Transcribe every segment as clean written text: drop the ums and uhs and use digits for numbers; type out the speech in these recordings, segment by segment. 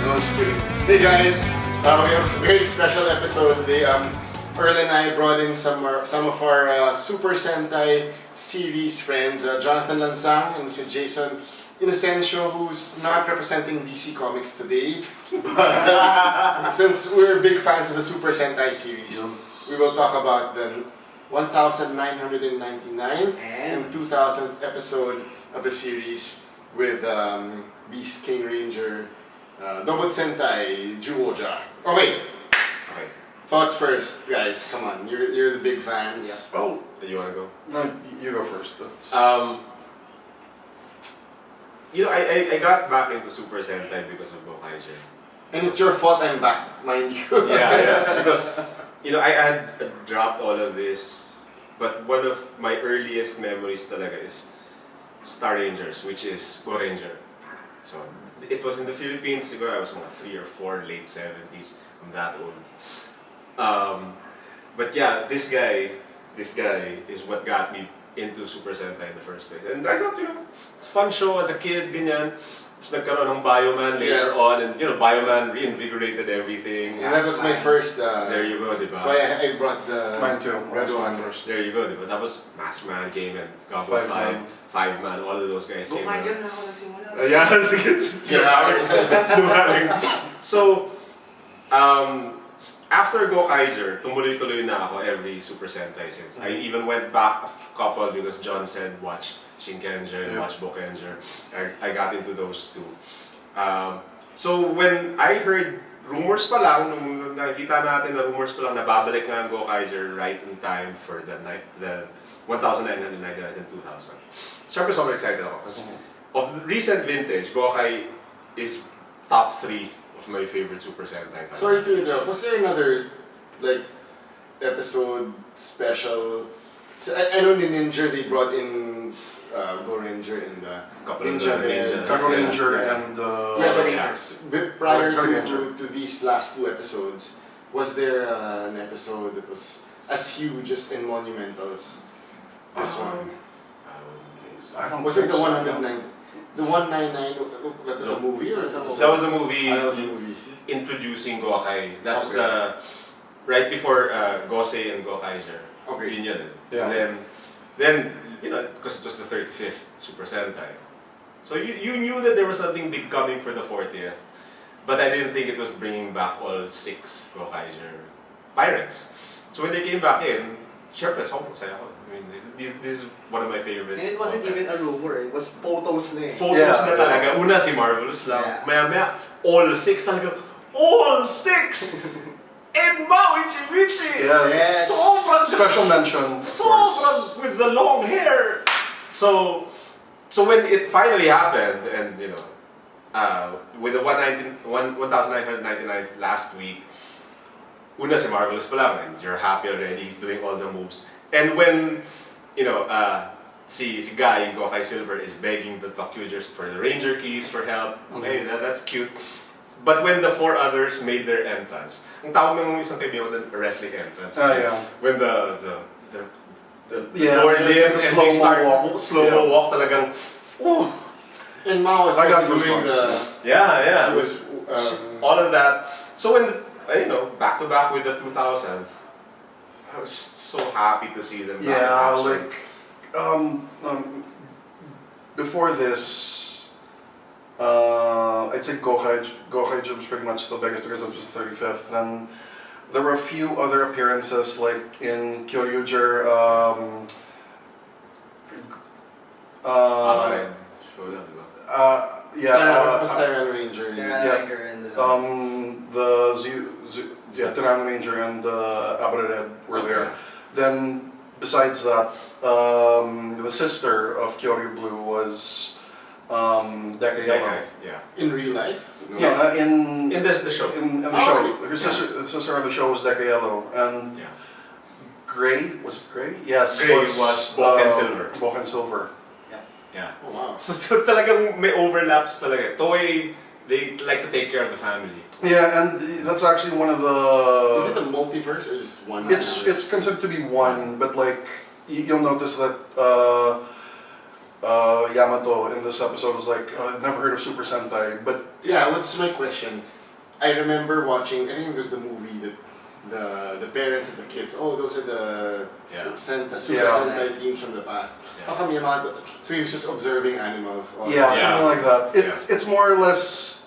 No, just kidding. Hey guys, we have a very special episode today. Earl and I brought in some of our Super Sentai Series friends, Jonathan Lansang and Mr. Jason Inocencio, who's not representing DC Comics today. But since we're big fans of the Super Sentai Series, we will talk about the 1999 and 2000th episode of the series with Beast King Ranger, Dobutsu Sentai, Zyuohger. Oh wait. Okay. Thoughts first, guys. Come on, you're the big fans. Yeah. Oh, You wanna go? no, you go first. That's... I got back into Super Sentai because of Gokaiger. And it's your fault I'm back, mind you. Yeah, because I had dropped all of this, but one of my earliest memories talaga is Star Rangers, which is Go Ranger. So it was in the Philippines. Siguro I was mga 3 or 4, late 70s. I'm that old. But yeah, this guy is what got me into Super Sentai in the first place. And I thought, it's a fun show as a kid, ganyan. Tapos nagkaroon ng Bioman later on, and Bioman reinvigorated everything. And that was my first. There you go, diba? So I brought the Mine too. red one first. There you go, diba? That was Masked Man came and Goblin 5 Man, all of those guys came. Gokaiger na ako nagsimula. Yeah, So, after Gokaiger, tumuloy-tuloy na ako every Super Sentai since. I even went back a couple because John said watch Shinkenger and watch Bokenger. I got into those two. So when I heard rumors pa lang, nung nakikita natin na rumors pa lang na babalik nga ang Gokaiger right in time for the 1999 and 2000. Siyempre sobrang excited ako because of the recent vintage, Gokai is top 3 of my favorite Super Sentai. Sorry to interrupt. Was there another episode special? So I know in Ninja they brought in Go Ranger and Ninja Red. Kago Ranger and... prior to these last 2 episodes, was there an episode that was as huge and monumental as this one? I don't Was it the think so, 199? The 199, that was a movie? Or That was a movie, that was a movie. introducing Gokai. That was the right before Gosei and Gokaiger. Okay. Yun yun. Yeah. And then because it was the 35th Super Sentai. So you knew that there was something big coming for the 40th, but I didn't think it was bringing back all 6 Gokaiger pirates. So when they came back in, syempre, sobrang saya ko. I mean, this is one of my favorites. And it wasn't even a rumor, it was photos na eh. Photos na talaga. Una si Marvelous lang. Yeah. Maya-maya, all 6 talaga. All 6! And Maui-Chi-Michi! Yes. Sobrang Special mention, of course. sobrang with the long hair. So when it finally happened, and with the 1999th last week, una si Marvelous pa lang, and you're happy already. He's doing all the moves. And when si Guy Gokai Silver is begging the Tokyugers for the Ranger keys for help, okay, that's cute. But when the 4 others made their entrance, ang tawag ng isang kaibigan ng wrestling entrance. Yeah. When the the door lifts and they start slow-mo walk talagang, ooh. And Mao was I got doing goosebumps. Yeah. She was all of that. So when back to back with the 2000th, I was just so happy to see them back in Yeah, action. like, before this, I'd say Gokaiger was pretty much the biggest because it was the 35th. Then there were a few other appearances, like in Kyoryuger, Showed up, diba? Tyranno Ranger. Gokaiger and Tyranno Ranger and Abared were there. Okay. Then, besides that, the sister of Kyoryu Blue was Deka Yellow. Yeah. In real life? No. Yeah, In the show. in the Oh, show. okay. Her sister on the show was Deka Yellow, and Yeah. Gray, was it Gray? Yes, Gray was Boken Silver. Boken Silver. Yeah. Oh, wow. So talagang may overlaps talaga. Toei, they like to take care of the family. Yeah, and that's actually one of the. Is it a multiverse or just one? It's considered to be one, but like you'll notice that Yamato in this episode was like, I've never heard of Super Sentai, but Yeah, what's my question? I remember watching, I think there's the movie that the parents of the kids, oh, those are the Yeah. Super Yeah. Sentai teams from the past. Yeah. How come Yamato? So he was just observing animals. All yeah, the time. something like that. Yeah. It's more or less,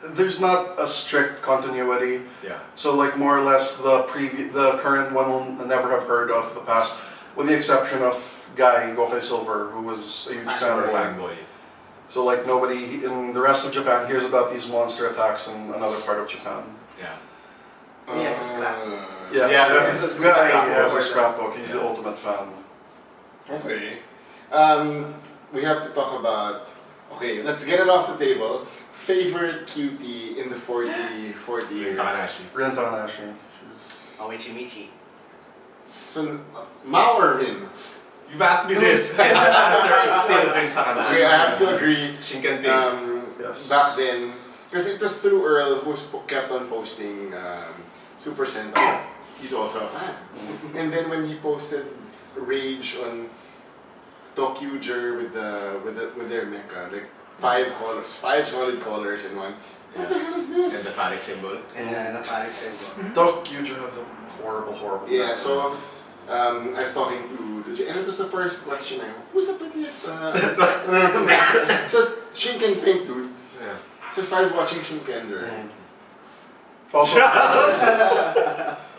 there's not a strict continuity. Yeah. So like more or less the current one will never have heard of the past, with the exception of Guy Gokai Silver, who was a huge Super fanboy. fanboy. So like nobody in the rest of Japan hears about these monster attacks in another part of Japan. Yeah. He has a scrap. Yeah, Yeah, so that's this a guy scrapbook. has a scrapbook. He's the Yeah. ultimate fan. Okay. We have to talk about. Okay, let's get it off the table. Favorite cutie in the 40 years. Takanashi. Rin Takanashi. She's Awichi Michi. So, Mao or Rin? You've asked me this, and the answer is still Rin Takanashi. Okay, I have to agree. Shinken Pink. Yes. Back then, because it was through Earl who kept on posting Super Sentai. He's also a fan. And then when he posted Rage on Tokyuger with their mecha, like 5 solid colors in one. What the hell is And this? the phallic symbol. And then a panic symbol. Doc Yuja had the horrible. Yeah, back. so I was talking to Jay, and it was the first question I who's the prettiest? So Shinken Pink dude. Yeah. So I started watching Shinkenger. Mm. Also,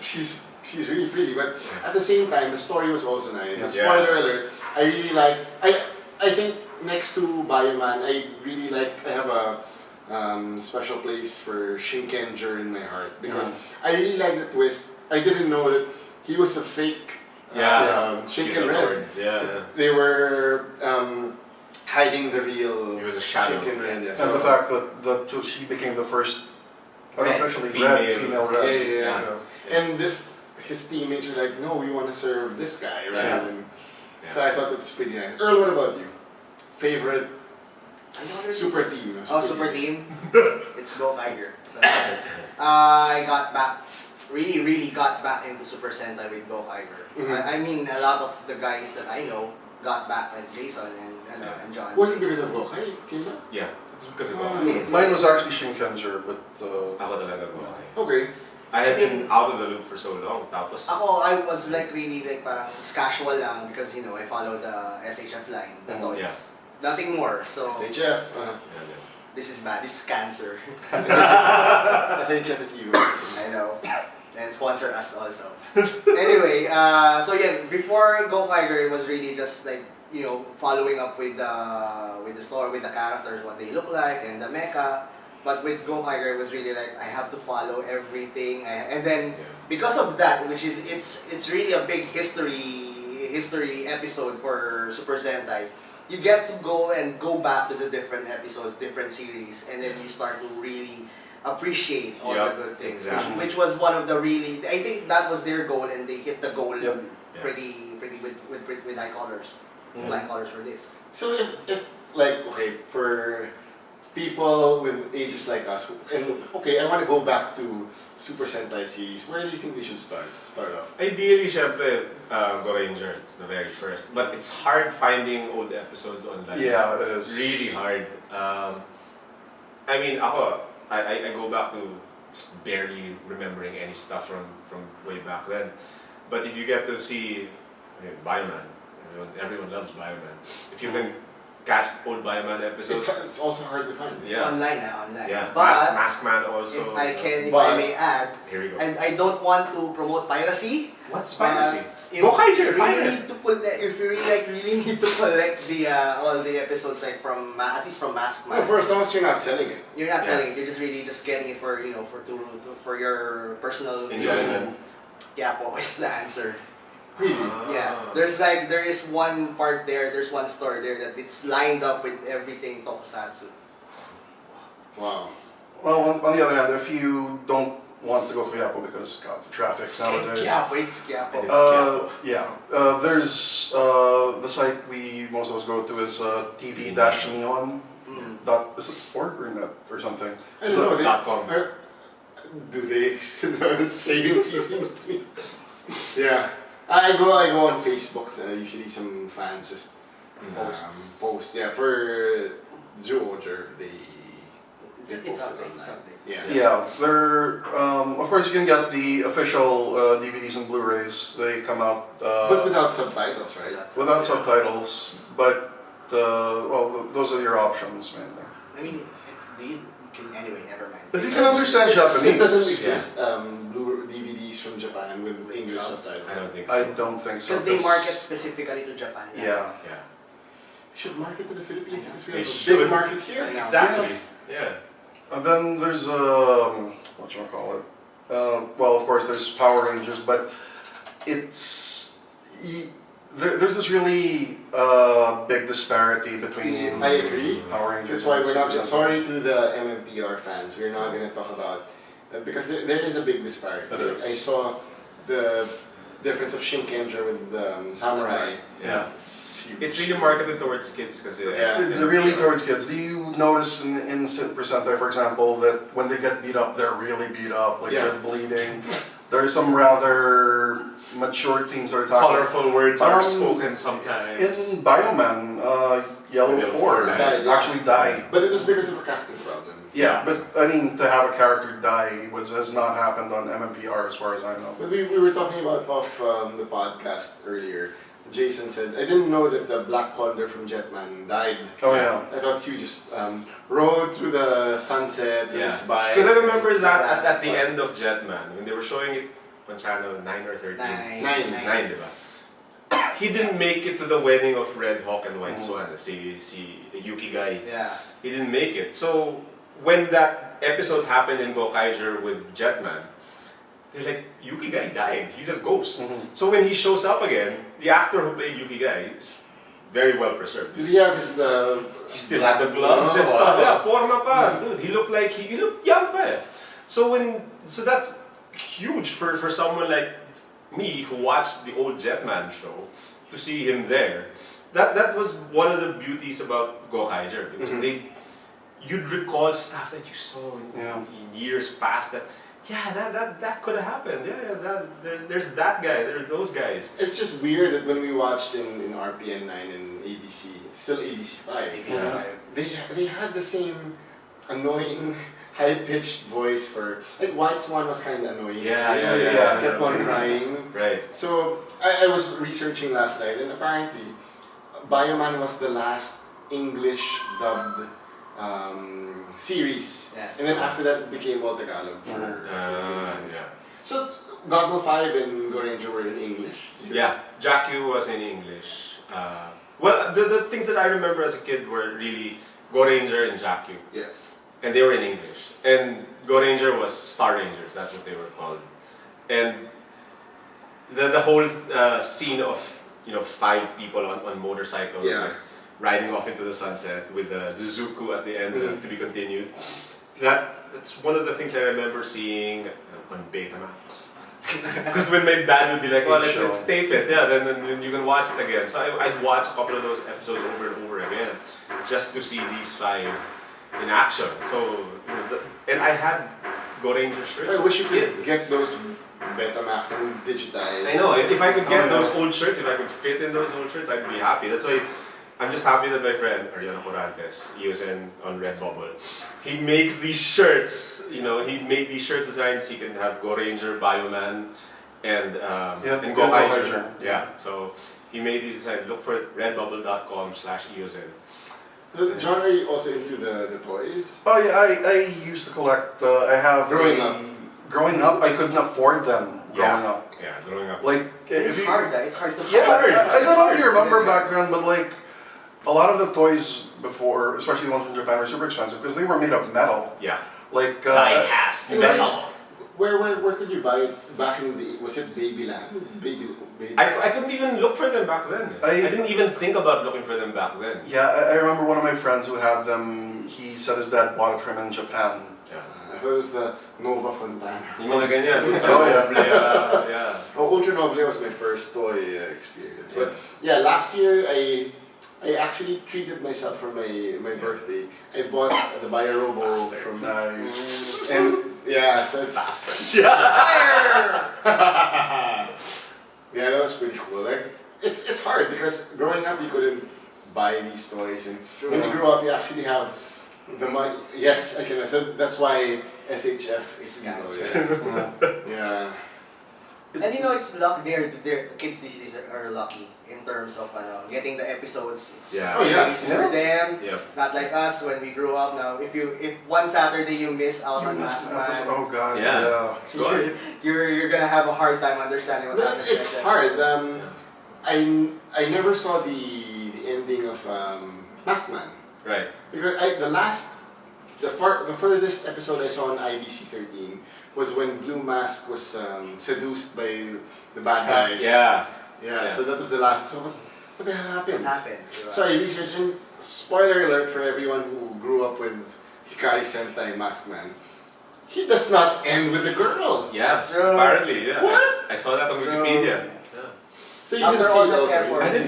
She's really pretty, but at the same time the story was also nice. Yeah. Spoiler alert, I really like I think next to Bioman, I really like I have a special place for Shinkenger in my heart because I really like the twist. I didn't know that he was a fake Shinken Red. Yeah. They were hiding the real He was a shadow. Shinken Red. Yeah. and the fact that she became the first unofficially Female. female red. Yeah. And his teammates were like, no, we want to serve this guy, right? Yeah. And Yeah. so I thought it was pretty nice. Earl, what about you? Favorite super team? Super team. It's Gokaiger. So, I got back, really got back into Super Sentai with Gokaiger. Mhm. I mean, a lot of the guys that I know got back, like Jason and John. Was it because of Gokai? Came back? Yeah. It's because of Oh. Gokai. Yes. Mine was actually Shinkenger, but Ako talaga Gokai. Okay. I had been out of the loop for so long. Tapos, I was like really like parang casual lang because I follow the SHF line, the toys. Yeah. Nothing more. So SHF. yeah. this is bad. This is cancer. SHF is evil. I know. And sponsor us also. Anyway, so yeah, before Gokaiger, it was really just like following up with the story, with the characters, what they look like, and the mecha. But with Gokaiger, it was really like I have to follow everything, and then because of that, which is it's really a big history episode for Super Sentai. You get to go back to the different episodes, different series, and then you start to really appreciate all the good things, exactly. which was one of the really. I think that was their goal, and they hit the goal Yep. pretty with high colors, flying colors for this. So if like okay for people with ages like us, and okay, I want to go back to Super Sentai series. Where do you think they should start off? Ideally, syempre, Gokaiger, it's the very first. But it's hard finding old episodes online. yeah, it is. Really hard. I mean, ako, I go back to just barely remembering any stuff from way back then. But if you get to see Bioman, everyone loves Bioman. If you can catch old Bioman episodes, It's also hard to find. yeah. Online. Yeah, But Maskman also. if But- I may add, Here we go. and I don't want to promote piracy. What's piracy? If Gokaiger, you really pirate. need to if you really need to collect the all the episodes like from at least from Maskman. No, for as long as you're not selling it. You're not Yeah. selling it. You're just really just getting it for for your personal Enjoyment. Yeah, po is the answer. Really? Yeah, there is one part there. There's one store there that it's lined up with everything tokusatsu. Wow. Well, on the other hand, if you don't want to go to Yapo because God, the traffic nowadays. Kyapo, it's Kyapo. There's the site most of us go to is TV-neon. Is it org or net or something? I don't know. .com. Do they saving TV? Yeah. I go on Facebook. Usually some fans just posts. Yeah, for Zyuohger, they It's posted something. online. Something. Yeah. They're of course you can get the official DVDs and Blu-rays. They come out But without subtitles, right? without subtitles, but well, those are your options, man. I mean, you can anyway. Never mind. If you can understand Japanese, It doesn't exist. Blue DVDs from Japan with English subs? subtitles. I don't think so. I don't think so. Because they market specifically to Japan. Yeah. Yeah. Should market to the Philippines because we They have a should. big market here. Right now. Exactly. Yeah. And then there's whatchamacallit? Well, of course, there's Power Rangers, but it's there's this really big disparity between I agree. Power Rangers. That's why and we're not Super Sentai. sorry to the MMPR fans. We're not going to talk about because there is a big disparity. It is. I saw the difference of Shinkenger with Samurai. Yeah. It's huge. It's really marketed towards kids because They're really towards kids. Do you notice in Super Sentai, for example, that when they get beat up, they're really beat up, like Yeah. they're bleeding? There are some rather mature teams that are talking. colorful words are Um, spoken sometimes. In Bioman, Yellow Yellow Ford Ford died, yeah. actually died. But it was because of a casting problem. Yeah, but I mean, to have a character die has not happened on MMPR as far as I know. But we were talking about off the podcast earlier. Jason said, I didn't know that the Black Condor from Jetman died. Oh yeah. I thought you just rode through the sunset with Yeah. his bike. Because I remember that Last at the part. end of Jetman, when they were showing it on channel 9 or 13. Nine. 9, diba? He didn't make it to the wedding of Red Hawk and White Swan, si Yuki guy. Yeah. He didn't make it. So when that episode happened in Gokaiger with Jetman, they're like, Yuki guy died. He's a ghost. Mhm. So when he shows up again, the actor who played Yuki guy is very well preserved. Did he have his He still had the gloves and Oh, stuff. wow. Yeah, porma pa. Dude, he looked like he looked young pa. Eh. So that's huge for someone like me who watched the old Jetman show to see him there. That was one of the beauties about Gokaiger because you'd recall stuff that you saw in years past that that could have happened. There's that guy, there's those guys. It's just weird that when we watched in RPN 9 and ABC, still ABC 5, they had the same annoying high-pitched voice for like White Swan was kind of annoying. Yeah. Kept on crying. Right. So I was researching last night, and apparently, Bioman was the last English dubbed series. Yes. And then after that, it became all Tagalog for Philippines. Yeah. So Goggle 5 and Go Ranger were in English. Yeah, Jakku was in English. Well, the things that I remember as a kid were really Go Ranger and Jakku. Yeah. And they were in English. And Go Ranger was Star Rangers, that's what they were called. And the whole scene of 5 people on motorcycles like, riding off into the sunset with the Zuzuku at the end to be continued. That's one of the things I remember seeing on Betamax. Because when my dad would be like, well, let's tape it, then you can watch it again. So I'd watch a couple of those episodes over and over again just to see these 5 in action. So, and I had Go Ranger shirts. I wish you as a kid. could get those Betamax and digitize. I know, if I could get those old shirts, if I could fit in those old shirts, I'd be happy. That's why I'm just happy that my friend, Ariana Corantes, using on Redbubble, he makes these shirts, he made these shirts designs, he can have Go Ranger, Bioman, and Gokaiger. Yeah, so he made these designs. Look for it, redbubble.com/eosin. John, are you also into the toys? Oh yeah, I used to collect. I have Growing up. Growing up, I couldn't afford them. Growing up, Yeah, growing up. like It's hard. It's hard to Yeah, find. I don't know if you remember back then, but like a lot of the toys before, especially the ones from Japan, were super expensive because they were made of metal. Yeah. Like Die-cast metal. Where could you buy it back in the, was it Babyland? Baby. I couldn't even look for them back then. I didn't even think about looking for them back then. Yeah, I remember one of my friends who had them. He said his dad bought it for him in Japan. I thought it was the Nova Fontana. Yung mga ganyan. Yeah. Oh, Ultra Noble was my first toy experience. But yeah, last year I actually treated myself for my birthday. I bought the Bio-Robo from Nice. and yeah, so it's Fire! yeah, that was pretty cool. Like it's hard because growing up you couldn't buy these toys, and when you grow up, you actually have the money. Yes, I can. So that's why SHF is yeah. And it's luck. Their kids these days are lucky in terms of getting the episodes. It's easy for them. Yep. Not like us when we grew up. Now, if one Saturday you miss out on Maskman, Oh god, Yeah. It's good. you're gonna have a hard time understanding what happens. It's hard. I never saw the ending of Maskman Right. because the furthest episode I saw on IBC 13 was when Blue Mask was seduced by the bad guys. Yeah. So that was the last. So what the hell happened? What happened? So I researched, and spoiler alert for everyone who grew up with Hikari Sentai Maskman. He does not end with the girl. Yeah, That's true. apparently, yeah. What? I saw that on That's Wikipedia. So you After didn't see all it that also. effort. I didn't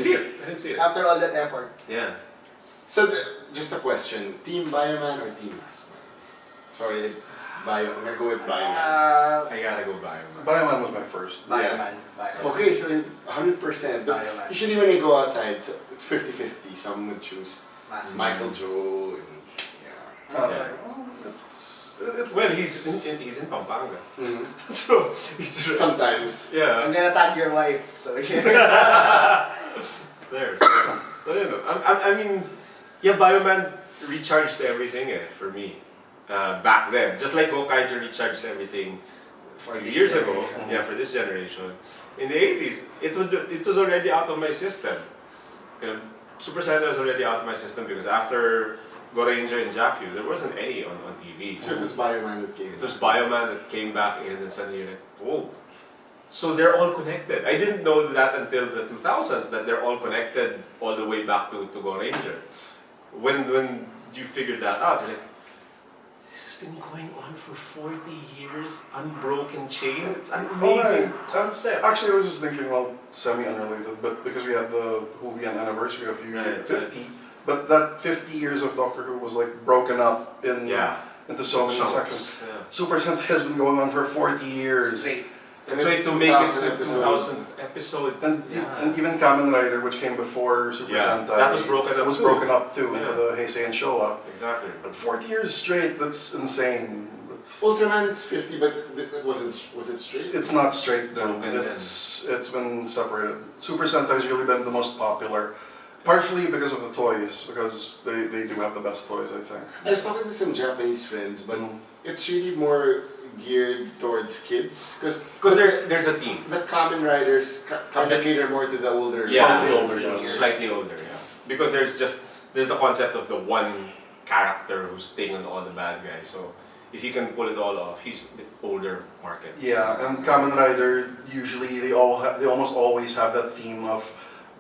see it. After all that effort, Yeah. So just a question: Team Bioman or Team Maskman? Sorry, I'm gonna go with Bioman. I gotta go buy him. Bioman was my first. Bioman. Okay, so 100%. But Bioman. usually when you go outside, it's 50-50. Some would choose Maskman. Michael Joe, and Well, he's in Pampanga. Mhm. So he's just, Sometimes. yeah. I'm gonna tag your wife, so yeah. There. So I mean, yeah, Bioman recharged everything for me back then. Just like Gokaiger recharged everything For this years ago. generation. Yeah, for this generation. In the 80s, it was already out of my system. Super Sentai was already out of my system because after Gokaiger and Jakyu, there wasn't any on TV. So it was Bioman that came. It was Bioman that came back in, and suddenly you're like, whoa. So they're all connected. I didn't know that until the 2000s, that they're all connected all the way back to Gokaiger. When you figured that out, you're like, this has been going on for 40 years, unbroken chain. It's an amazing concept. Actually, I was just thinking, well, semi-unrelated, but because we had the Whovian anniversary of Right, 50, but that 50 years of Doctor Who was like broken up into so many sections. Yeah. Super Sentai has been going on for 40 years. Straight. And So it's to make it 2000 to episode. 2000th episode. And even Kamen Rider, which came before Super Sentai, that was broken up. was too. broken up too into Yeah. the Heisei and Showa. Exactly. But 40 years straight, that's insane. Ultraman is 50, but was it straight? It's not straight then. Broken It's been separated. Super Sentai's really been the most popular, partially because of the toys, because they do have the best toys, I think. I was talking to some Japanese friends, but Mm. it's really more geared towards kids Because there's a team. the Kamen Riders kind of cater more to the older. Slightly older, years. yes. Slightly older, yeah. Because there's the concept of the one character who's taking on all the bad guys. So if he can pull it all off, he's the older market. Yeah, and Kamen Rider, usually they almost always have that theme of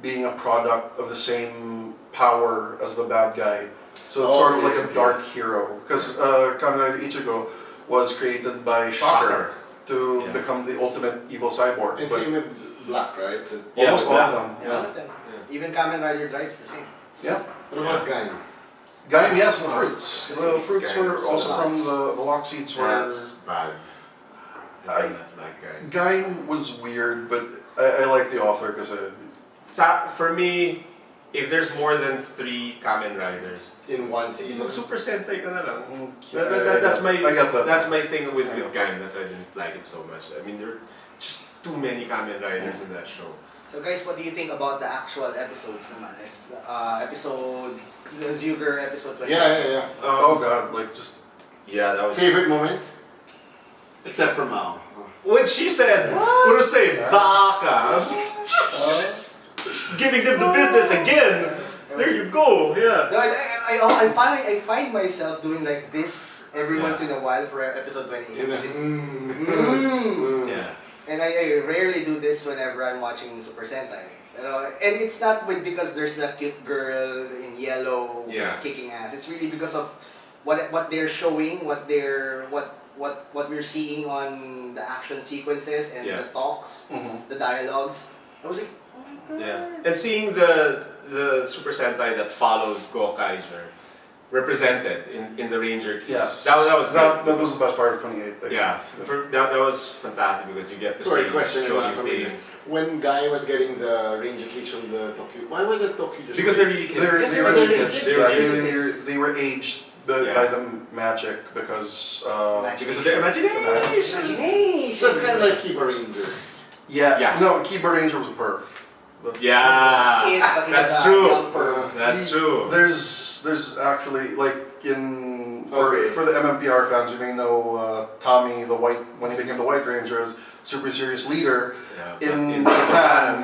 being a product of the same power as the bad guy. So it's sort of like a dark hero. Because Kamen Rider Ichigo was created by Shocker to Yeah. become the ultimate evil cyborg. And But same with Black, right? So, Yeah, almost with all of that. them. Yeah, all of them. Even Kamen Rider drives the same. Yeah. what about Gaim? Gaim, yes, the fruits. The fruits Gaim, were so also from nice. the lock seeds were... That's bad. I- Like guy. Gaim was weird, but I like the author because For me, if there's more than 3 Kamen Riders, In one season. Super Sentai ka na lang. I get that. That's my thing with I get Gaim. That's why I didn't like it so much. I mean, there are just too many Kamen Riders in that show. So guys, what do you think about the actual episodes naman? It's episode Zyuohger, episode 20. Yeah. Oh god, like just... Yeah, that was Favorite moments? Except for Mao. when she said, "Urusei baka," she's giving them the business again. There you go. Yeah. No, I find myself doing like this every once in a while for episode 28. In the, Yeah. And I rarely do this whenever I'm watching Super Sentai. And it's not because there's a cute girl in yellow Yeah. kicking ass. It's really because of what they're showing, what we're seeing on the action sequences and Yeah. the talks, Mhm. the dialogues. I was like, oh my god. Yeah. And seeing the Super Sentai that followed Gokaiger, represented in the Ranger case. Yes. That was that great. was the best part of 28. Yeah, that was fantastic because you get to Sorry, see question Joey not familiar. being- When Guy was getting the Ranger keys from the Tokyo, why were the Tokyo just Because they're really kids. They're, Yes, they they were were kids. kids. Yeah, They were kids. they were aged Yeah. by the magic because Because of their imagination. Imagination. So it's kind of like Kiba Ranger. Yeah. No, Kiba Ranger was a perf. Yeah, Kid, but he that's was a true. young perv. That's true. There's actually like Okay. for the MMPR fans, you may know Tommy the White when he became the White Ranger as Super Serious leader Yeah, in but Japan.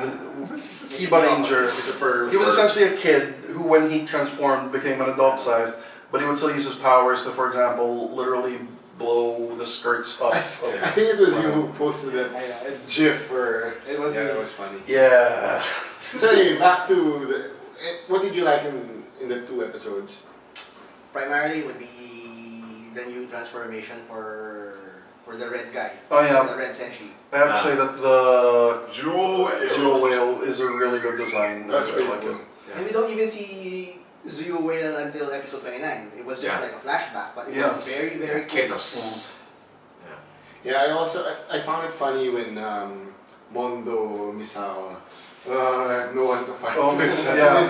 Kiba Ranger. It's a perv. He was essentially a kid who, when he transformed, became an adult size, but he would still use his powers to, for example, literally blow the skirts up. I think it was you who posted that GIF where It was yeah, me. that was funny. Yeah. So anyway, back to what did you like in the 2 episodes? Primarily would be the new transformation for the red guy. Oh yeah. The red senshi. I have to say that the Joey. Jewel Whale is a really good design. That's I pretty like cool. it. And we don't even see Zyuohger until episode 29. It was just Yeah. like a flashback, but it Yeah. was very, very cool. Ketos. Yeah, I found it funny when Mondo Misawa no one to fight. Oh, with. yeah.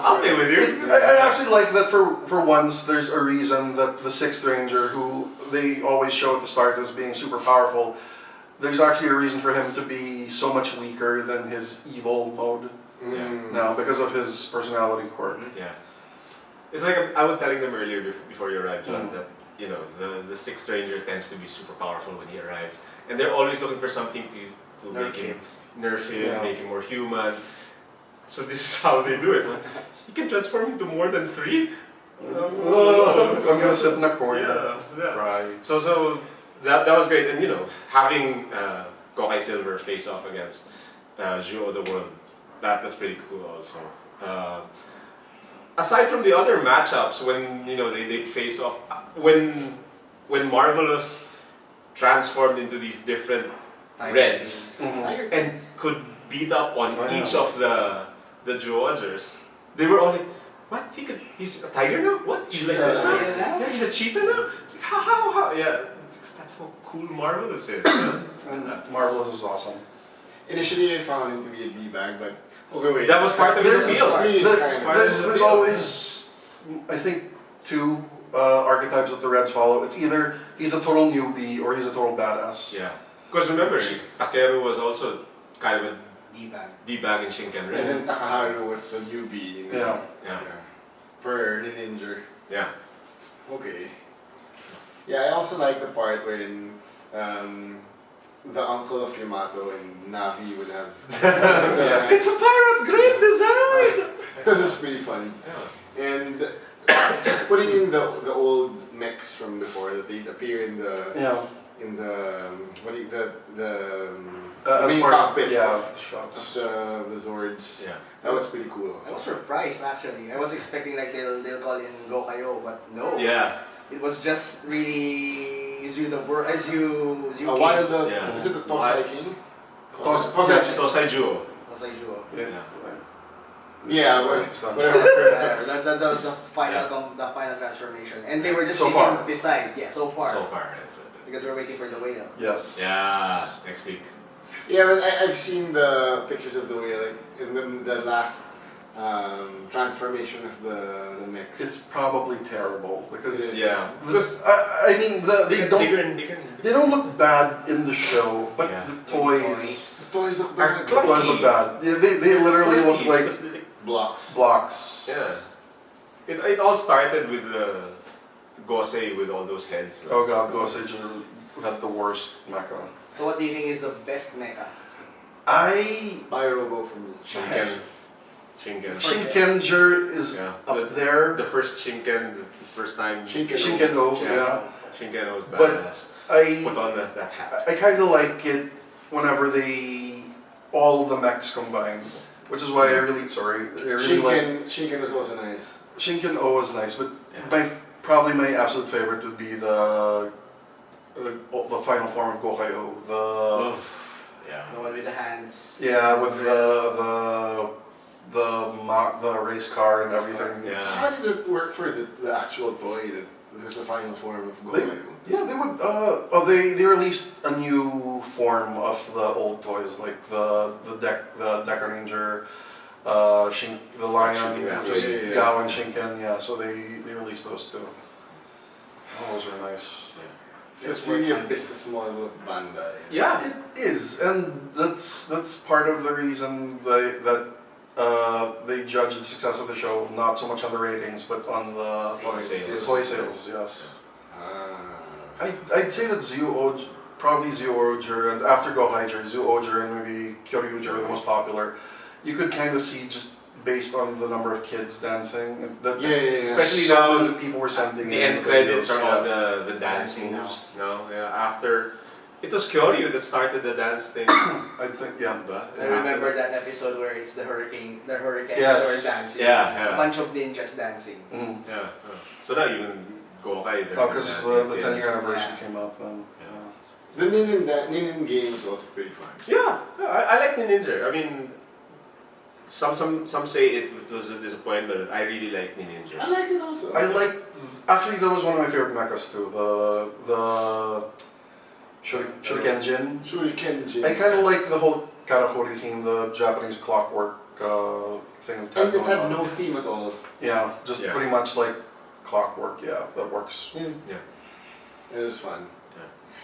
I'll play with you. I actually like that for once there's a reason that the 6th Ranger, who they always show at the start as being super powerful, there's actually a reason for him to be so much weaker than his evil mode Mm. now because of his personality quirk. Yeah. It's like I was telling them earlier before you arrived, John, Mm. that you know the 6th Ranger tends to be super powerful when he arrives, and they're always looking for something to Nerf make him him. nerf him, Yeah. make him more human. So this is how they do it. He can transform into more than 3. I'm gonna sit in a corner. Yeah. Cry. So that was great, and you know having Gokai Silver face off against Zhuo of the World, that's pretty cool also. Aside from the other matchups, when you know they face off, when Marvelous transformed into these different Reds Mhm. and could beat up on Oh, yeah. each of the Zyuohgers, they were all like, "What? He's a tiger now? What? He's like this now? Cheetah now? Yeah, he's a cheetah now? It's like, how? Yeah, that's how cool Marvelous is." Yeah. And Marvelous is awesome. Initially, I found him to be a d-bag, but okay, wait. That was part of his There's, appeal. there's always, I think, 2 archetypes that the Reds follow. It's either he's a total newbie or he's a total badass. Yeah. Because remember, Takeru was also kind of a D-bag. D-bag in Shinken, And right? then Takaharu was a newbie. You know? Yeah. Yeah. For the ninja. Yeah. Okay. Yeah, I also like the part wherein the uncle of Yamato and Navi would have. It's a pirate! Great design! This is pretty funny. Yeah. And just putting in the old mechs from before that they appear in the Yeah. what do you, the As main part of- cockpit yeah, of the shots. the Zords. Yeah. That was pretty cool. I was Also. surprised actually. I was expecting like they'll call in Gokaiger, but no. Yeah. It was just really Zyuohger. A while Yeah. is it the Tosai King? Tosai- Tosai Juo. Yeah. Yeah, It's not- whatever. The final transformation, and they were just So sitting far. beside. Yeah, so far. So far. Because we're waiting for the whale. Yes. Yeah. Next week. Yeah, but I've seen the pictures of the whale, like in the last transformation of the mix. It's probably terrible because Yeah. I mean they don't Bigger and bigger. they don't look bad in the show, but Yeah. the toys The toys look Are bad. the toys look bad. Yeah, they literally look like Because they- Blocks. blocks. Yeah. It all started with the Gosei with all those heads. Right? Oh god, Gosei had the worst mecha. So what do you think is the best mecha? Pyrobo for me. Shinken. Shinkenger is Yeah. up there. The first Shinken, the first time. Shinken-O, yeah. Shinken was But badass. I Put on that hat. I kind of like it whenever they all the mechs combine, which is why I really like Shinken was also nice. Shinken-O was nice, but Yeah. probably my absolute favorite would be the final form of Gokaiger. Yeah. The one with the hands. Yeah, with the race car and everything. Yeah. So how did it work for the actual toy? That there's a final form of Gokaiger? Yeah, they would. They released a new form of the old toys, like the Deca Ranger, the Lion, Shooting which is yeah. Gao and Shinken. Yeah, so they released those too. Oh, those are nice. So it's really a business model of Bandai. Yeah. It is, and that's part of the reason they judge the success of the show not so much on the ratings, but on the Toy sales. Toy sales. Yes. Ah. I'd say that probably Zyuohger, and after Gokaiger, Zyuohger and maybe Kyoryuger are the most popular. You could kind of see just based on the number of kids dancing, that Yeah. especially So, now that people were sending The in end credits videos, are yeah. all the dance Dancing moves. No, yeah. After it was Kyoryu that started the dance thing. I think, yeah. But I remember that episode where it's the hurricanes Yes. that are dancing. Yeah. A bunch of ninjas dancing. Mm. Yeah. So now even Gokaiger. Oh, because the 10-year anniversary came up then. The Nin game is also pretty fun. Yeah, I like the Ninja. I mean, some say it was a disappointment. I really like the Ninja. I like it also. Actually, that was one of my favorite mechas too. The Shuriken Jin. Shuriken Jin. I kind of like the whole Karakuri theme, the Japanese clockwork thing. And it had going no on. theme at all. Yeah, just Yeah. pretty much like clockwork. Yeah, that works. It was fun.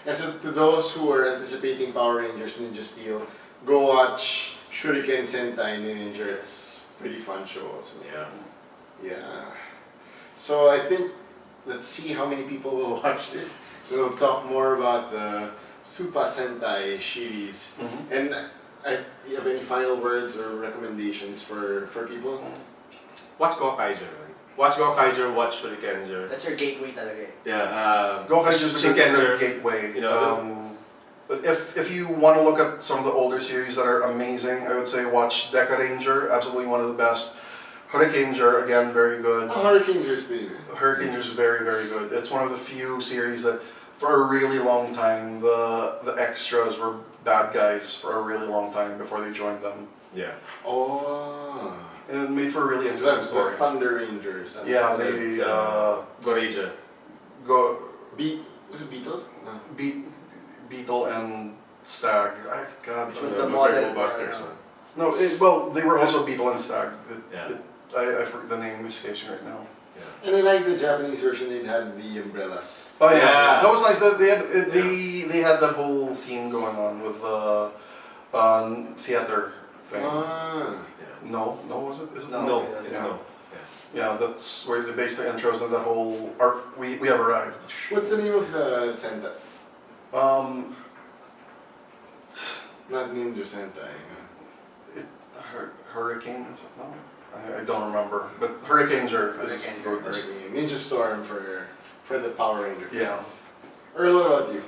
And so to those who are anticipating Power Rangers Ninja Steel, go watch Shuriken Sentai Ninja. It's a pretty fun show also. Yeah. So I think, let's see how many people will watch this. We'll talk more about the Super Sentai series. Mm-hmm. And you have any final words or recommendations for people? Watch Gokaiger. Watch Gokaiger, watch Shurikenzer. That's your gateway talaga. Yeah. Gokaiger's a good Shinkenger. gateway. You know, but if you want to look at some of the older series that are amazing, I would say watch Deca Ranger, absolutely one of the best. Hurricaneger, again, very good. Hurricane is pretty good. Hurricaneger's very, very good. It's one of the few series that, for a really long time, the extras were bad guys for a really long time before they joined them. Yeah. Oh. It made for a really interesting The story. Thunder Rangers. And Yeah, they Goreija. Was it Beetle? No. Beetle and Stag. God, Which was uh, the Those are model Go-Busters. for, no, well, they were also Beetle and Stag. Yeah. I forget the name escapes me right now. And I like the Japanese version, they had the umbrellas. Oh yeah, Yeah. that was nice. They had that whole theme going on with theater thing. Ah. No, was it? Is it? No. No, it's it's not. no. Yeah, that's where they based the intros and that whole art. We have arrived. What's the name of the Sentai? Not Ninja Sentai. Hurricane? Is it? No, I don't remember. But Hurricaneger is Hurricaneger, good. Hurricane. Ninja Storm for the Power Ranger fans. Yeah. Earl, what about you?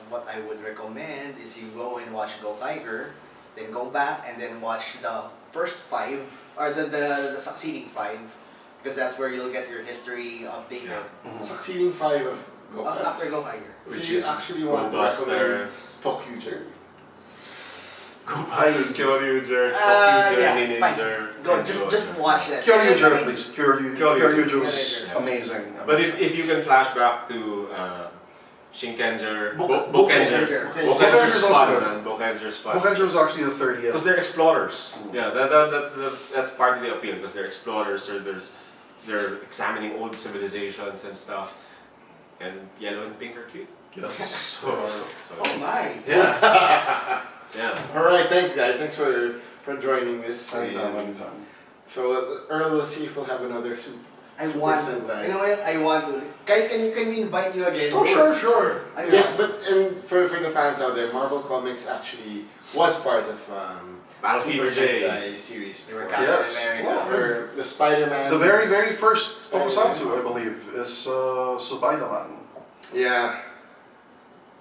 what I would recommend is you go and watch Gokaiger, then go back and then watch the first 5 or the succeeding 5, because that's where you'll get your history updated. Yeah. Mhm. Succeeding 5 of Gokaiger. After Gokaiger. So Which you is actually want to recommend Tokyuger? Go-Busters, Kyoryuger, Yeah, Tokyuger, fine. Ninja. Go, just watch that. Kyoryuger at least. Kyoryuger was Kyoryuger. amazing. But if you can flash back to Shinkenger, Bokenger. Bokenger. Okay. Bokenger's Bokenger's also fun, good. man. Bokenger's fun. Bokenger was actually the 30th. Because they're explorers. Yeah, that's part of the appeal. Because they're explorers, or they're examining old civilizations and stuff. And yellow and pink are cute. Yes. So, Oh my! yeah. Yeah. All right, thanks guys. Thanks for joining this. Anytime. So Earl, we'll see if we'll have another I Super want Sentai. to. You know what? I want to. Guys, can we invite you again? Oh, sure. I Yes, want. but and for the fans out there, Marvel Comics actually was part of Battlefield Super J. Sentai series. They were before. Captain Yes. America. Well, Or the Spider-Man. The very first Spider-Man. Tokusatsu, I believe, is Spider-Man. Yeah.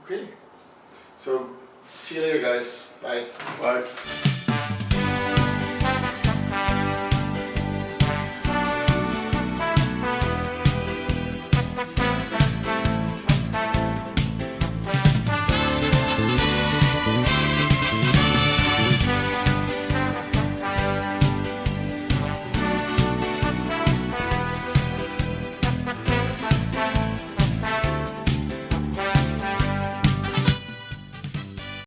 Okay. So see you later, guys. Bye. Bye.